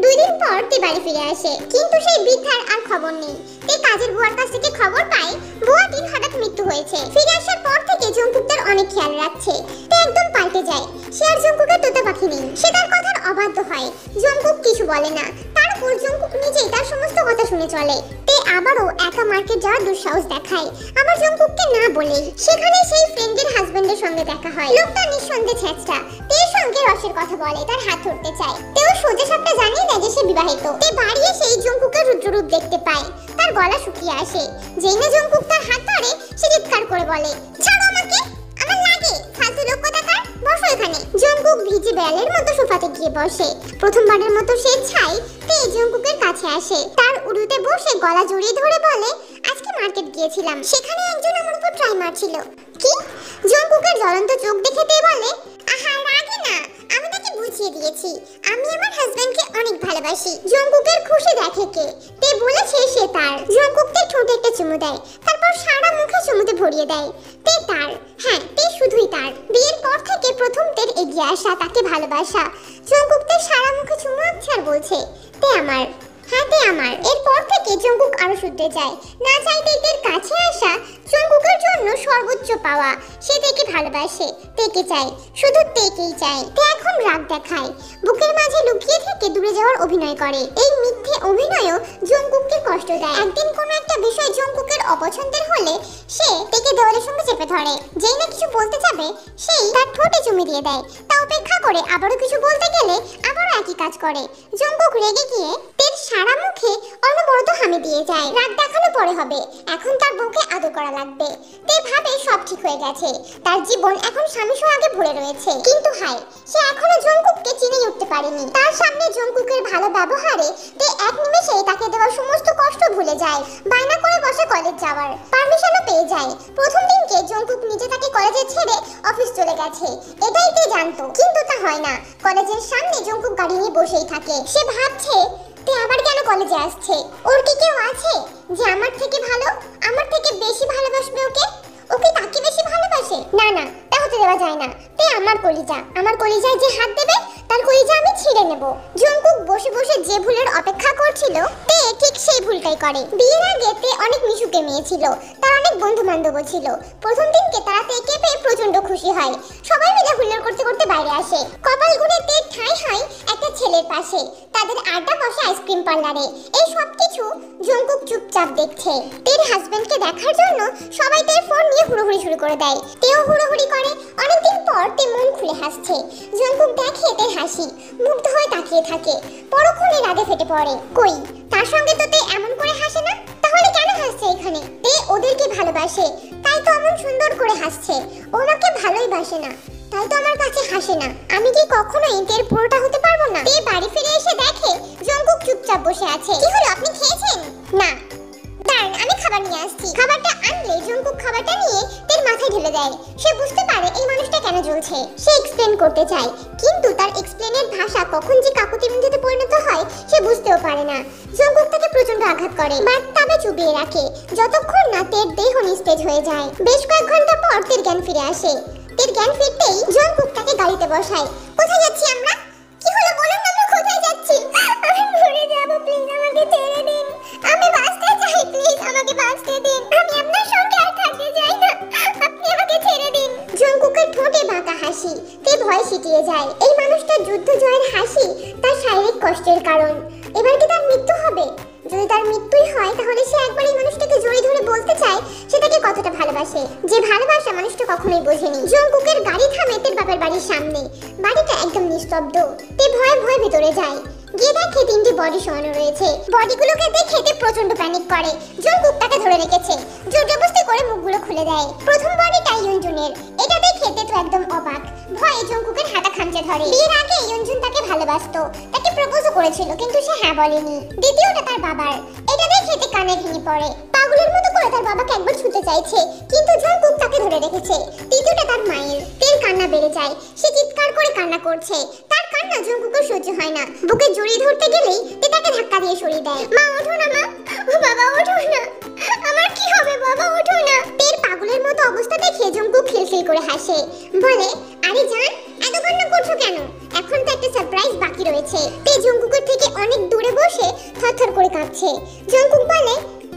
2 দিন পর তে বাড়ি ফিরে আসে, কিন্তু সেই বৃদ্ধার আর খবর নেই। তে কাজের বুয়ার কাছ থেকে খবর পায় বুয়াটির হঠাৎ মৃত্যু হয়েছে। ফিরে আসার পর থেকে জঙ্কুক তার অনেক খেয়াল রাখছে। তে একদম পাল্টে যায়। সে আর জঙ্কুকের তোতা পাখি নেই। সে তার কথার অবাধ্য হয়। জঙ্কুক কিছু বলে না। তারপর জঙ্কুক নিজেই তার সমস্ত কথা শুনে চলে। তে আবারও একা মার্কেট যাওয়ার দুঃসাহস দেখায়, আবার জঙ্কুককে না বলেই। সেখানে সেই ফ্রেন্ডের হাজবেন্ডের সঙ্গে দেখা হয়। লোকটা নিঃসন্দেহে ছেঁচড়া। তের সঙ্গে রসের কথা বলে, তার হাত ধরতে চায়। তেও সোজা সাপটা জানিয়ে দেয় যে সে বিবাহিত। তে বাড়ি এসেই জঙ্কুকের রুদ্ররূপ দেখতে পায়। তার গলা শুকিয়ে আসে। যেই না জঙ্কুক তার হাত ধরে, সে চিৎকার করে বলে, ছাড়ো আমাকে, আমার লাগে, ফালতু লোক কোথাকার, বসো এখানে। জঙ্কুক ভিজে বেলের মতো সোফাতে গিয়ে বসে। প্রথমবারের মতো সে ছাই তে জঙ্কুকের কাছে আসে। তার উড়ুতে বসে গলা জড়িয়ে ধরে বলে, আজকে মার্কেট গিয়েছিলাম, সেখানে একজন আমার উপর ট্রাই মারছিল। কি? জঙ্কুকের জ্বলন্ত চোখ দেখে তে বলে, আহা রাগে না, আমি তাকে বুঝিয়ে দিয়েছি আমি আমার হাজবেন্ডকে অনেক ভালোবাসি। জঙ্কুকের খুশি দেখে কে? তে বলেছে সে তার। জঙ্কুক তে ঠোঁটে একটা চুমু দেয়, তারপর সারা মুখে চুমুতে ভরিয়ে দেয়। তে তার, হ্যাঁ তে শুধুই তার। বিয়ের পর থেকে প্রথম তের এগিয়ে আসা, তাকে ভালোবাসা। জঙ্কুক তে সারা মুখে চুমু আচ্ছে আর বলছে, তে আমার, হ্যাঁ তে আমার। এরপর থেকে জঙ্কুক আরো শুধরে যায়। না চাইতেই তের কাছে আসা জঙ্কুকের জন্য সর্বোচ্চ পাওয়া। সে তেকে ভালোবাসে, তেকে চায়, শুধু তেকেই চায়। তে এখন রাগ দেখায়, বুকের মাঝে লুকিয়ে থেকে দূরে যাওয়ার অভিনয় করে। এই মিথ্যে অভিনয়ও জঙ্কুককে কষ্ট দেয়। একদিন কোনো একটা বিষয় জঙ্কুকের অপছন্দের হলে সে তেকে দেওয়ালের সঙ্গে চেপে ধরে। যেই না কিছু বলতে যাবে, সেই তার ঠোঁটে চুমু দিয়ে দেয়। তা উপেক্ষা করে আবারও কিছু বলতে গেলে আবারও একই কাজ করে। জঙ্কুক রেগে গিয়ে তের সারা মুখে অনবরত হামি দিয়ে যায়। রাগ দেখানো পরে হবে, এখন তার বউকে আদর করা লাগবে। তে ভাবে সব ঠিক হয়ে গেছে, তার জীবন এখন স্বামী সোহাগে ভরে রয়েছে। কিন্তু হায়, সে এখনো জঙ্কুককে চিনেই উঠতে পারেনি। তার সামনে জঙ্কুকের ভালো ব্যবহারে তে এক নিমেষে তাকে দেওয়া সমস্ত কষ্ট ভুলে যায়। বায়না করে বসে কলেজ যাওয়ার পারমিশনও পেয়ে যায়। প্রথম দিনকে জঙ্কুক নিজে তাকে কলেজে ছেড়ে অফিস চলে গেছে, এটাই তে জানতো। কিন্তু তা হয় না। কলেজের সামনে জঙ্কুক গাড়ি নিয়ে বসেই থাকে। সে ভাবছে তে আবার কেন কলেজে আসছে? ওর কি কেউ আছে যে আমার থেকে ভালো, আমার থেকে বেশি ভালোবাসবে ওকে? ওকে তাকে বেশি ভালোবাসে? না না, তা হতে দেওয়া যায় না। তে আমার কলিজা, আমার কলিজায় যে হাত দেবে তার কলিজা আমি ছিঁড়ে নেব। জঙ্কুক বসে বসে যে ভুলের অপেক্ষা করছিল, তে ঠিক সেই ভুলটাই করে। বিয়ের আগে তে অনেক মিশুকে মেয়ে ছিল। তার অনেক বন্ধু বান্ধবও ছিল। প্রথম দিনকে তারা তেকে পেয়ে প্রচন্ড খুশি হয়। সবাই মিলে হুল্লোড় করতে করতে বাইরে আসে। কপাল গুনে তে ঠাঁই হয় একটা ছেলের পাশে। তাদের আড্ডা বসে আইসক্রিম পার্লারে। এই সব কিছু জঙ্কুক চুপচাপ দেখছে। তের হাজবেন্ডকে দেখার জন্য সবাই তের ফোন নিয়ে হুড়োহুড়ি শুরু করে দেয়। তেও হুড়োহুড়ি করে। অনেকদিন পর তে মন খুলে হাসছে। জঙ্কুক দেখে তের হাসি, মুগ্ধ হয়ে তাকিয়ে থাকে। পরক্ষণে রাগে ফেটে পড়ে। কই, তার সঙ্গে তো তে এমন করে হাসে না, তাহলে কেন হাসছে এখানে? তে ওদেরকে ভালোবাসে, তাই তো এমন সুন্দর করে হাসছে। ও আমাকে ভালোই বাসে না, তাই তো আমার কাছে হাসে না। আমি কি কখনোই তের পুরোটা হতে পারবো না? তে বাড়ি ফিরে এসে দেখে জঙ্কুক চুপচাপ বসে আছে। কি হলো, আপনি খেয়েছেন? না। দাঁড়ান, আমি খাবার নিয়ে আসছি। খাবারটা আনলে জঙ্কুক খাবারটা নিয়ে তের মাথায় ঢেলে দেয়। সে বুঝতে পারে এই মানুষটা কেন জ্বলছে। সে এক্সপ্লেন করতে চায়, কিন্তু তার এক্সপ্লেনের ভাষা কখন যে কাকুতি মিনতিতে পরিণত হয় সে বুঝতেও পারে না। জঙ্কুক তাকে প্রচন্ড আঘাত করে, বাট তবে চুপিয়ে রাখে যতক্ষণ না তের দেহ নিস্তেজ হয়ে যায়। বেশ কয়েক ঘন্টা পর তের জ্ঞান ফিরে আসে। তের জ্ঞান ফিরতেই জঙ্কুক তাকে গাড়িতে বসায়। কোথায় যাচ্ছি আমরা? কি হলো বলুন, আমরা কোথায় যাচ্ছি? আমি মরে যাব, প্লিজ আমাকে ছেড়ে দিন। আমি বাঁচতে চাই, প্লিজ আমাকে বাঁচতে দিন। আমি আপনার সঙ্গে আর থাকতে চাই না, আপনি আমাকে ছেড়ে দিন। জঙ্কুকের ঠোঁটে বাঁকা হাসি। তে ভয় সিটিয়ে যায়। এই মানুষটার যুদ্ধ জয়ের হাসি তার শারীরিক কষ্টের কারণ। এবার কি তার মৃত্যু হবে? যদি তার মৃত্যুই হয় তাহলে সে একবার এই মানুষটাকে জড়িয়ে ধরে বলতে চায় সে তাকে কতটা ভালোবাসে, যে ভালোবাসা মানুষটা কখনোই বোঝেনি। জঙ্কুকের গাড়ি থামে তের বাপের বাড়ির সামনে। বাড়িটা একদম নিস্তব্ধ। তে ভয়ে ভয়ে ভিতরে যায়। গিয়ে দেখে তিনটি বডি শোয়ানো রয়েছে। বডিগুলোকে দেখে তে প্রচন্ড প্যানিক করে। জঙ্কুক তাকে ধরে রেখেছে। জোরজবরদস্তি করে মুখগুলো খুলে দেয়। প্রথম বডিটা ইয়ঞ্জুনের। এটা দেখে তে তো একদম অবাক। ভয়ে জঙ্কুকের হাতা খামচে ধরে। বিয়ের আগে ইয়ঞ্জুন তাকে ভালোবাসতো, তাকে প্রপোজও করেছিল, কিন্তু সে হ্যাঁ বলেনি। দ্বিতীয়টা তার বাবার। এটা দেখে তে কানে ভেঙে পড়ে। পাগলের মতো করে তার বাবাকে একবার ছুঁতে চাইছে, কিন্তু জঙ্কুক তাকে ধরে রেখেছে। তৃতীয়টা তার মায়ের। তের কান্না বেড়ে যায়। সে চিৎকার করে কান্না করছে। তার কান্না জঙ্কুকের সহ্য হয় না। বুকে জড়িয়ে ধরতে গেলেই তে তাকে ধাক্কা দিয়ে সরিয়ে দেয়। মা ওঠো না, মা। ও বাবা ওঠো না, আমার কি হবে বাবা, ওঠো না। তের পাগলের মতো অবস্থা দেখে জঙ্কুক খিলখিল করে হাসে। বলে, আরে জান, এত কান্না করছো কেন? এখন তো একটা সারপ্রাইজ বাকি রয়েছে। তে জঙ্কুকের থেকে অনেক দূরে বসে থরথর করে কাঁপছে। জঙ্কুক বলে,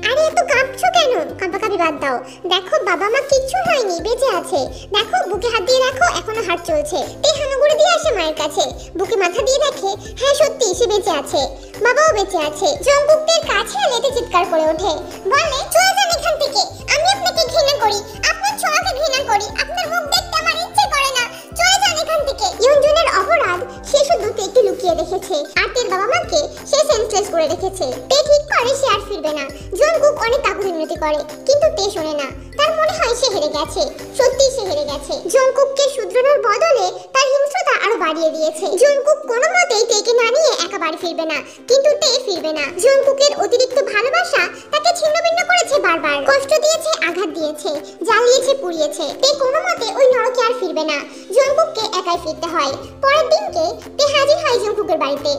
আরে এত কাঁপছো কেন? কাঁপাকাঁপি বাদ দাও। দেখো বাবা মা কিচ্ছু হয়নি, বেঁচে আছে। দেখো বুকে হাত দিয়ে দেখো, এখনো হার্ট চলছে। তে হানুগুড়ি দিয়ে আসে মায়ের কাছে। বুকে মাথা দিয়ে দেখে হ্যাঁ সত্যি সে বেঁচে আছে, বাবাও বেঁচে আছে। জঙ্কুকের কাছে এলে চিৎকার করে ওঠে। বলে, চলে যান এখান থেকে, আমি আপনাকে ঘৃণা করি, আপনার ছোঁয়াকে ঘৃণা করি, আপনার মুখ দেখতে আমার ইচ্ছে করে না, চলে যান এখান থেকে। ইয়ঞ্জুনের অপরাধ সে শুধু তেকে লুকিয়ে রেখেছে, আর তের বাবা মাকে সে সেন্সলেস করে রেখেছে। তে ঠিক করে সে আর ফিরবে না। জঙ্কুক অনেক কাকুতি মিনতি করে, কিন্তু তে শোনে না। তার মনে হয় সে হেরে গেছে, সত্যি সে হেরে গেছে। জঙ্কুককে শুধরানোর বদলে তার হিংস্রতা আরো বাড়িয়ে দিয়েছে। জঙ্কুক কোনো মতেই তেকে না নিয়ে একা বাড়ি ফিরবে না, কিন্তু তে ফিরবে না। জঙ্কুকের অতিরিক্ত ভালোবাসা তাকে ছিন্নভিন্ন করেছে, বারবার কষ্ট দিয়েছে, আঘাত দিয়েছে, জ্বালিয়েছে, পুড়িয়েছে। তে কোনো মতে ওই নরকে আর ফিরবে না। জঙ্কুককে একাই ফিরতে হয়। পরের দিনকে তে হাজির হয় জঙ্কুকের বাড়িতে।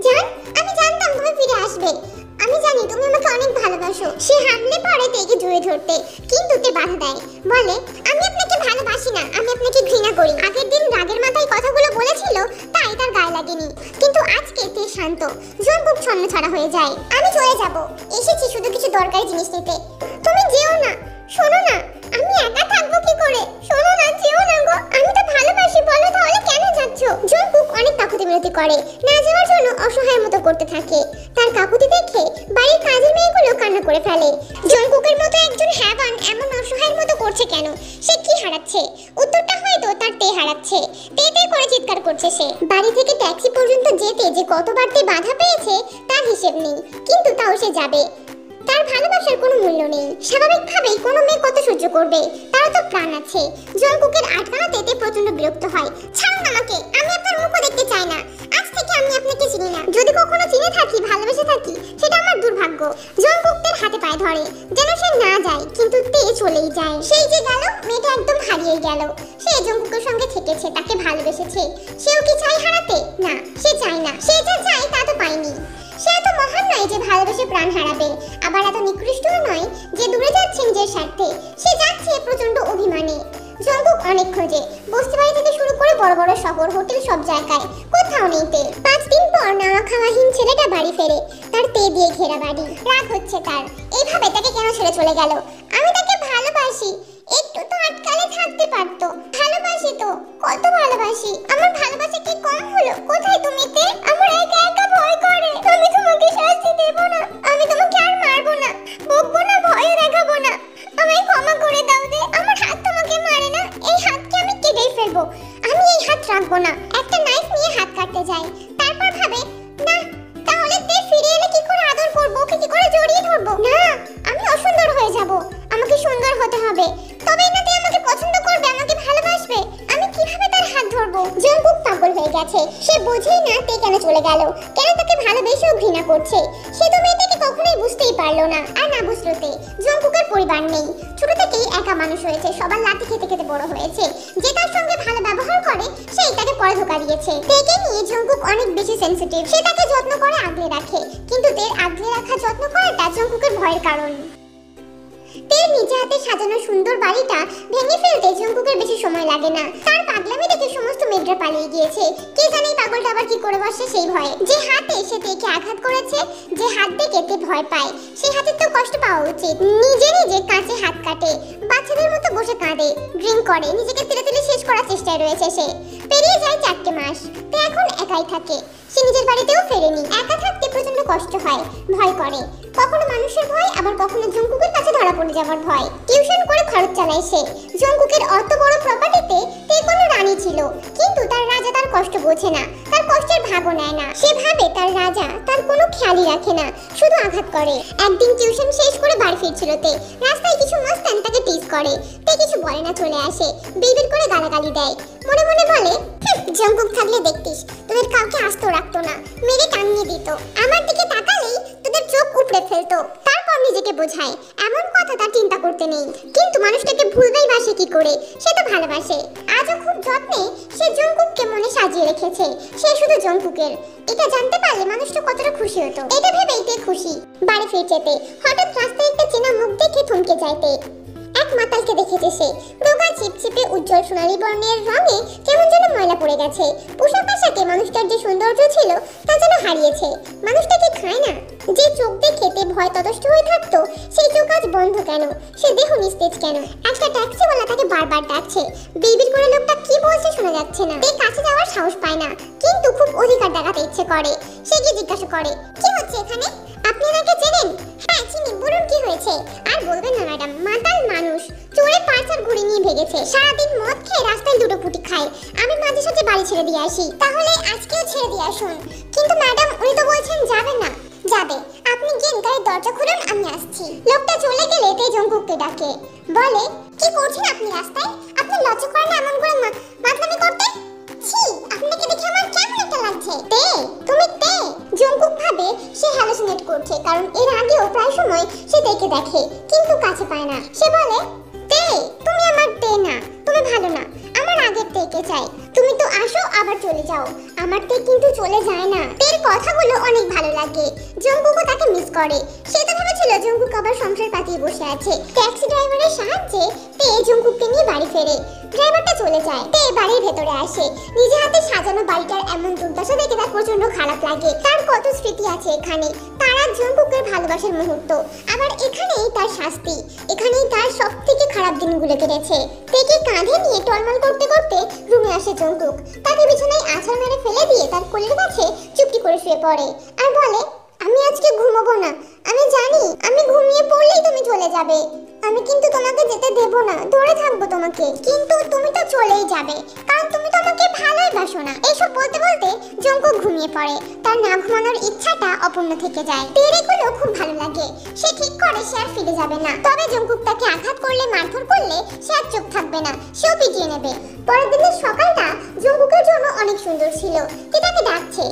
জান, আমি জানতাম তুমি ফিরে আসবে, আমি জানি তুমি আমাকে অনেক ভালোবাসো। সে হামলে পড়ে তেকে জড়িয়ে ধরতে, কিন্তু তে বাধা দেয়। বলে, আমি আপনাকে ভালোবাসি না, আমি আপনাকে ঘৃণা করি। আগের দিন রাগের মাথায় কথাগুলো বলেছিল, তাই তার গায়ে লাগেনি, কিন্তু আজকে তে শান্ত। জঙ্কুক ছন্নছাড়া হয়ে যায়। আমি চলে যাব, এসেছি শুধু কিছু দরকারি জিনিস নিতে। তুমি যেও না, শোনো না, আমি একা থাকবো কি করে? শোনো না, যেও না গো, আমি তো ভালোবাসি, বলো তাহলে কেন যাচ্ছ? জঙ্কুক অনেক কাকুতি মিনতি করে, না যাওয়ার জন্য অসহায়ের মতো করতে থাকে। তার কাকুতি দেখে বাড়ির কাজের মেয়েগুলো কান্না করে ফেলে। জঙ্কুকের মতো একজন হ্যাবান এমন অসহায়ের মতো করছে কেন? সে কি হারাচ্ছে? উত্তরটা হয়তো তার তে হারাচ্ছে। তে তে করে চিৎকার করছে সে। বাড়ি থেকে ট্যাক্সি পর্যন্ত যেতে যে কতবার তে বাধা পেয়েছে তার হিসেব নেই, কিন্তু তাও সে যাবে। তার ভালোবাসার কোনো মূল্য নেই। স্বাভাবিকভাবেই কোনো মেয়ে কত সহ্য করবে, তারও তো প্রাণ আছে। জঙ্কুকের আটকানোতে তে প্রচন্ড বিরক্ত হয়। ছাড়ুন আমাকে, আমি আপনার মুখও দেখতে চাই না। আজ থেকে আমি আপনাকে চিনি না। যদি কখনো চিনে থাকি, ভালোবেসে থাকি, সেটা আমার দুর্ভাগ্য। জঙ্কুক তের হাতে পায়ে ধরে, যেন সে না যায়, কিন্তু তে চলেই যায়। সেই যে গেল, মেয়েটা একদম হারিয়ে গেল। সে জঙ্কুকের সঙ্গে থেকেছে, তাকে ভালোবেসেছে। সেও কি চাই হারাতে? না, সে চায় না। সে যা চায় তা তো পায়নি। সে এত মহান নয় যে ভালোবেসে প্রাণ হারাবে, আবার এত নিকৃষ্টও নয় যে দূরে যাচ্ছে নিজের স্বার্থে। সে যাচ্ছে প্রচন্ড অভিমানে। জঙ্কুক অনেক খোঁজে, বস্তি বাড়ি থেকে শুরু করে বড় বড় শহর, হোটেল, সব জায়গায়, কোথাও নেই তে। 5 দিন পর নাওয়া খাওয়াহীন ছেলেটা বাড়ি ফেরে। তার তে দিয়ে ঘেরা বাড়ি। রাগ হচ্ছে তার, এইভাবে তাকে কেন ছেড়ে চলে গেল? আমি তাকে ভালোবাসি, একটু তো আটকালে থাকতে পারতো। ভালোবাসি তো, কত ভালোবাসি। আমার ভালোবাসা কি কম হলো? কোথায় তুমি তে? আমার একা একা ভয় করে। আমি তোমাকে শাস্তি দেব না, আমি তোমাকে আর মারবো না, বকবো না, ভয় দেখাবো না। আমায় ক্ষমা করে দাও দে। আমার হাত তোমাকে মারে না, এই হাতকে আমি কেটেই ফেলবো। আমি এই হাত রাখবো না। একটা নাইফ নিয়ে হাত কাটতে যায়, তারপর ভাবে না, তাহলে তে ফিরে এলে কি করে আদর করবো, কি করে জড়িয়ে ধরবো? না, আমি অসুন্দর হয়ে যাব, আমাকে সুন্দর হতে হবে, তবেই না তে আমাকে পছন্দ করবে, আমাকে ভালোবাসবে। আমি কিভাবে তার হাত ধরবো? জঙ্কুক পাগল হয়ে গেছে, সে বোঝেই না তে কেন চলে গেল, কেন তাকে ভালোবেসেও ঘৃণা করছে। সে তো মেয়েটাকে কখনোই বুঝতেই পারলো না। আর না বুঝলো তে, জঙ্কুকের পরিবার নেই, ছোট থেকেই একা মানুষ হয়েছে, সবার লাঠি খেতে খেতে বড় হয়েছে। যে তার সঙ্গে ভালো ব্যবহার করে সেই তাকে পরে ধোকা দিয়েছে। তেকে নিয়ে জঙ্কুক অনেক বেশি সেনসিটিভ, সে তাকে যত্ন করে আগলে রাখে, কিন্তু তের আগলে রাখা যত্ন করাটা জঙ্কুকের ভয়ের কারণ। তের নিজে হাতে সাজানো সুন্দর বাড়িটা ভেঙে ফেলতে জঙ্কুকের বেশি সময় লাগে না। তার পাগলামি দেখে সমস্ত মেয়েরা পালিয়ে গিয়েছে। কে জানে এই পাগলটা আবার কি করে বসে সেই ভয়ে। যে হাতে সে তেকে আঘাত করেছে, যে হাত দেখে তে ভয় পায়, সেই হাতে তো কষ্ট পাওয়া উচিত। নিজে নিজে কাঁচে হাত কাটে, বাচ্চাদের মতো বসে কাঁদে, ড্রিঙ্ক করে, নিজেকে তিলে তিলে শেষ করার চেষ্টায় রয়েছে সে। পেরিয়ে যায় 4টে মাস, তে এখন একাই থাকে। সে নিজের বাড়িতেও ফেরেনি। একা থাকতে প্রচন্ড কষ্ট হয়, ভয় করে, কখনো মানুষের ভয়, আবার কখনো জঙ্কুকের কাছে ধরা পড়ে যাওয়ার ভয়। টিউশন করে খরচ চালায় সে। জঙ্কুকের অত বড় প্রপার্টিতে তে কোনো রানী ছিল, কিন্তু তার রাজা তার কষ্ট বোঝে না, তার কষ্টের ভাগও নেয় না। সে ভাবে তার রাজা তার কোনো খেয়ালই রাখে না, শুধু আঘাত করে। একদিন টিউশন শেষ করে বাড়ি ফিরছিল তে, রাস্তায় কিছু মাস্তান তাকে টিজ করে। তে কিছু বলে না, চলে আসে, বিড়বিড় করে গালাগালি দেয়। মনে মনে বলে, জঙ্কুক থাকলে দেখতিস তোদের কাউকে আস্ত রাখতো না, মেরে টাঙিয়ে দিত, আমার দিকে তাকালেই তোদের চোখ উপড়ে ফেলতো। তারপর নিজেকে বোঝায় এমন কথা তার চিন্তা করতে নেই, কিন্তু মানুষটাকে ভুলবেই বাসে কি করে? সে তো ভালোবাসে। আজও খুব যত্নে সে জঙ্কুককে মনে সাজিয়ে রেখেছে, সে শুধু জঙ্কুকের। এটা জানতে পারলে মানুষটা কতটা খুশি হতো, এটা ভেবেই তে খুশি। বাড়ি ফিরছে তে, হঠাৎ রাস্তায় একটা চেনা মুখ দেখে থমকে যায় তে। এক মাতালকে দেখেছে সে, রোগা চিপচিপে উজ্জ্বল সোনালী বর্ণের রঙে কেমন যেন ময়লা পড়ে গেছে। পোশাক আশাকে মানুষটার যে সৌন্দর্য ছিল তা যেন হারিয়েছে। মানুষটা কি খায় না? যে চোখ দেখে তে ভয় ততষ্ট হয়ে থাকতো, সেই চোখ আজ বন্ধ কেন? সে দেহ নিস্তেজ কেন? একটা ট্যাক্সিওয়ালা তাকে বারবার ডাকছে, বিড়বিড় করে লোকটা কি বলছে শোনা যাচ্ছে না। তে কাছে যাওয়ার সাহস পায় না, কিন্তু খুব অধিকার দেখাতে ইচ্ছে করে। সে গিয়ে জিজ্ঞাসা করে, কি হচ্ছে এখানে? আপনি ওনাকে চেনেন? হ্যাঁ চিনি, বলুন কি হয়েছে? আর বলবেন না ম্যাডাম, মাতাল মানুষ, চোরে পার্সার ঘুরে নিয়ে ভেগেছে, সারাদিন মদ খেয়ে রাস্তায় দুটো ফুটি খায়। আমি মাঝে সাঝে বাড়ি ছেড়ে দিয়ে আসি। তাহলে আজকেও ছেড়ে দিয়ে আসুন। কিন্তু ম্যাডাম উনি তো বলছেন যাবেন না। যাবে, আপনি গিয়ে গাড়ির দরজা খুলুন, আমি আসছি। লোকটা চলে গেলে তে জঙ্কুককে ডাকে, বলে, কি করছেন আপনি রাস্তায়? আপনি লজ্জা করে না এমন করে মাতলামি করতে? ছি, আপনাকে দেখে আমার কেমন একটা লাগছে। তে, তুমি তে? জঙ্কুক ভাবে সে হ্যালুসিনেট করছে, কারণ এর আগেও প্রায় সময় সে তেকে দেখে, কিন্তু কাছে পায় না। সে বলে, তে, তুমি আমার তে না, তুমি ভালো না, আমার আগের তেকে চাই। তুমি তো আসো আবার চলে যাও, আমার তে কিন্তু চলে যায় না। তের কথাগুলো অনেক ভালো লাগে, জঙ্কুকও তাকে মিস করে। সে তো ভেবেছিল জঙ্কুক আবার সংসার পাতিয়ে বসে আছে। ট্যাক্সি ড্রাইভারের সাহায্যে তে জঙ্কুককে নিয়ে বাড়ি ফেরে। ড্রাইভারটা চলে যায়, তে বাড়ির ভেতরে আসে। নিজে হাতে সাজানো বাড়িটার এমন দুর্দশা দেখে তার প্রচন্ড খারাপ লাগে। তার কত স্মৃতি আছে এখানে, তার আর জঙ্কুকের ভালোবাসার মুহূর্ত, আবার এখানেই তার শাস্তি, এখানেই তার সবথেকে খারাপ দিনগুলো কেটেছে। তেকে কাঁধে নিয়ে টলমল করতে করতে রুমে আসে জঙ্কুক, তাকে বিছানায় আছাড় মেরে ফেলে দিয়ে তার কোলের কাছে চুপটি করে শুয়ে পড়ে আর বলে, আমি আজকে ঘুমাবো না, আমি জানি আমি ঘুমিয়ে পড়লেই তুমি চলে যাবে, আমি কিন্তু তোমাকে যেতে দেব না, ধরে থাকবো তোমাকে, কিন্তু তুমি তো চলেই যাবে, কারণ তুমি তো আমাকে ভালোই বাসো না। এইসব বলতে বলতে জঙ্কুক ঘুমিয়ে পড়ে, তার না ঘুমানোর ইচ্ছাটা অপূর্ণ থেকে যায়। তের এগুলো খুব ভালো লাগে, সে ঠিক করে সে আর ফিরে যাবে না। তবে জঙ্কুক তাকে আঘাত করলে, মারধর করলে সে আর চুপ থাকবে না, সেও পিটিয়ে নেবে। পরের দিনের সকালটা জঙ্কুকের জন্য অনেক সুন্দর ছিল। তে তাকে ডাকছে,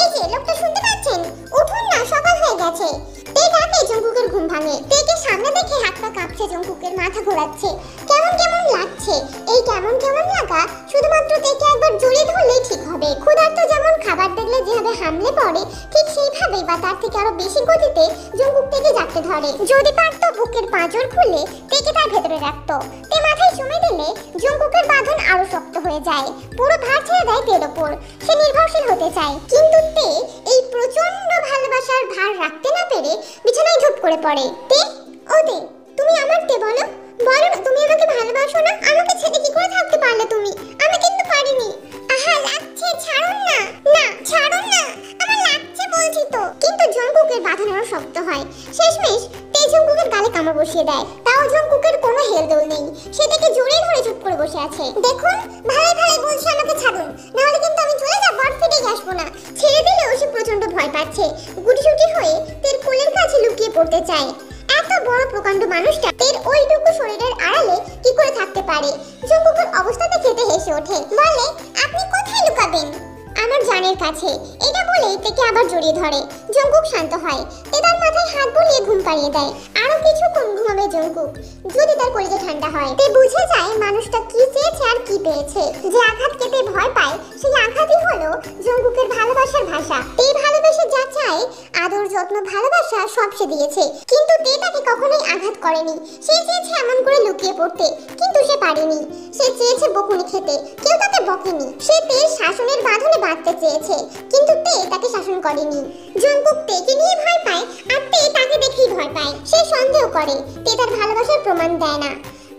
এই যে লোকটা শুনতে পাচ্ছেন, উঠুন না, সকাল হয়ে গেছে। তে ডাকে জঙ্কুকের ঘুম ভাঙে। তেকে সামনে দেখে হাত পা কাঁপছে, জংকুকের মাথা ঘোরাচ্ছে, কেমন কেমন লাগছে। এই কেমন কেমন লাগা শুধুমাত্র তেকে একবার জড়িয়ে ধরলেই ঠিক হবে। ক্ষুধার্ত যেমন খাবার দেখলে যেভাবে হামলে পড়ে, ঠিক সেইভাবেই বা তার থেকে আরো বেশি গতিতে জংকুক তেকে জাপটে ধরে। যদি পারতো বুকের পাঁজর খুলে তেকে তার ভেতরে রাখতো। তে মাথায় চুমে দিলে জংকুকের বাঁধন আরো শক্ত হয়ে যায়, পুরো ভার ছেড়ে দেয় তের ওপর। সে নির্ভরশীল হতে চায়, কিন্তু তে এই প্রচন্ড ভালোবাসার ভার রাখতে না পেরে বিছানায় ধুপ করে পড়ে। তে, ও তে, তুমি আমার তে, বলো বলো না তুমি আমাকে ভালোবাসো না? আমাকে ছেড়ে কি করে থাকতে পারলে তুমি? আমি কিন্তু পারিনি। আহা, লাগছে, ছাড়ুন না। না, ছাড়ুন না, আমার লাগছে বলছি তো। কিন্তু জংকুকের বাঁধন আরো শক্ত হয়। শেষমেশ তে জংকুকের গালে কামড় বসিয়ে দেয়। তাও জংকুকের কোনো হেলদোল নেই, সে তাকে জড়িয়ে ধরে চুপ করে বসে আছে। দেখুন, ভালোই ভালোই বলছি আমাকে ছাড়ুন, নাহলে কিন্তু আমি চলে যাব, আর ফিরে আসবো না। ছেড়ে দিলেও সে প্রচন্ড ভয় পাচ্ছে, গুটিসুটি হয়ে তের কোলের কাছে লুকিয়ে পড়তে চায়। এত বড় প্রকাণ্ড মানুষটা তের ওইটুকু শরীরের আড়ালে কি করে থাকতে পারে? জংকুকের অবস্থা দেখে তে হেসে ওঠে, বলে, আপনি কোথায় লুকাবেন? আমার জানের কাছে। এটা বলেই তেকে আবার জড়িয়ে ধরে। জংকুক শান্ত হয়, তে তার মাথায় হাত বুলিয়ে ঘুম পাড়িয়ে দেয়। আরো কিছুক্ষণ ঘুমাবে জংকুক, যদি তার কলিজা ঠান্ডা হয়। তে বুঝে যায় মানুষটা কি চেয়েছে আর কি পেয়েছে। যে আঘাত কেটে ভয় পায়, সেই আঘাতই হলো জংকুকের ভালোবাসার ভাষা। তে ভালোবেসে যা চায়, আদর যত্ন ভালোবাসা সব সে দিয়েছে, কিন্তু তে তাকে কখনোই আঘাত করেনি। সে চেয়েছে এমন করে লুকিয়ে পড়তে, কিন্তু সে পারেনি। সে চেয়েছে বকুনি খেতে, কেউ তাকে বকেনি। সে তের শাসনের বাঁধনে বাঁধতে চেয়েছে, কিন্তু তে তাকে শাসন করেনি। জংকুক তেকে নিয়ে ভয় পায়, আর তে তাকে দেখেই ভয় পায়। সে সন্দেহ করে, তে তার ভালোবাসার প্রমাণ দেয় না,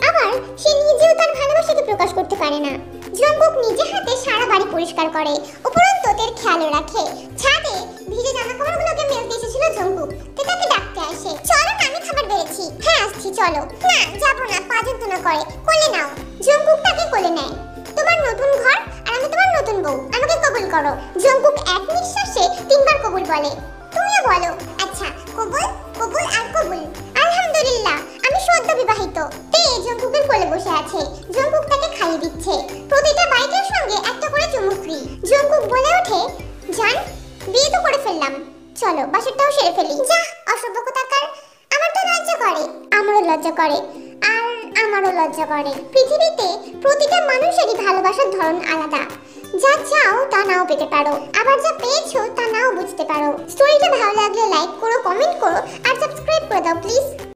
আবার সে নিজেও তার ভালোবাসাকে প্রকাশ করতে পারে না। জংকুক নিজে হাতে সারা বাড়ি পরিষ্কার করে, উপরন্তু তের খেয়াল রাখে। ছাদে ভিজে জামাকাপড়গুলোকে মেলতে এসেছিল জংকুক। তে তাকে ডাকতে আসে, চলো না, আমি খাবার বেড়েছি। হ্যাঁ আসছি, চলো। না, যাবো না, পা যন্ত্রণা করে, কোলে নাও। জংকুক তাকে কোলে নেয়। তোমার নতুন ঘর আর আমি তোমার নতুন বউ, আমাকে কবুল করো। জংকুক এক নিঃশ্বাসে 3 বার কবুল বলে। তুমিও বলো। আচ্ছা, কবুল, কবুল আর কবুল। আলহামদুলিল্লাহ, আমি সদ্য বিবাহিত। তে জংকুকের কোলে বসে আছে, জংকুক তাকে খাইয়ে দিচ্ছে। প্রতিটা বাইটের সঙ্গে একটা করে চুমু ফ্রি। জংকুক বলে ওঠে, জান, বিয়ে তো করে ফেললাম, চলো বাসাটাও সেরে ফেলি। যা, অসভ্য কোথাকার। আমার তো লজ্জা করে। আমারও লজ্জা করে, আর আমারও লজ্জা করে। পৃথিবীতে প্রতিটা মানুষেরই ভালোবাসার ধরন আলাদা। যা চাও তা নাও পেতে পারো, আবার যা পেয়েছো তা নাও বুঝতে পারো। স্টোরিটা ভালো লাগলে লাইক করো, কমেন্ট করো আর সাবস্ক্রাইব করে দাও প্লিজ।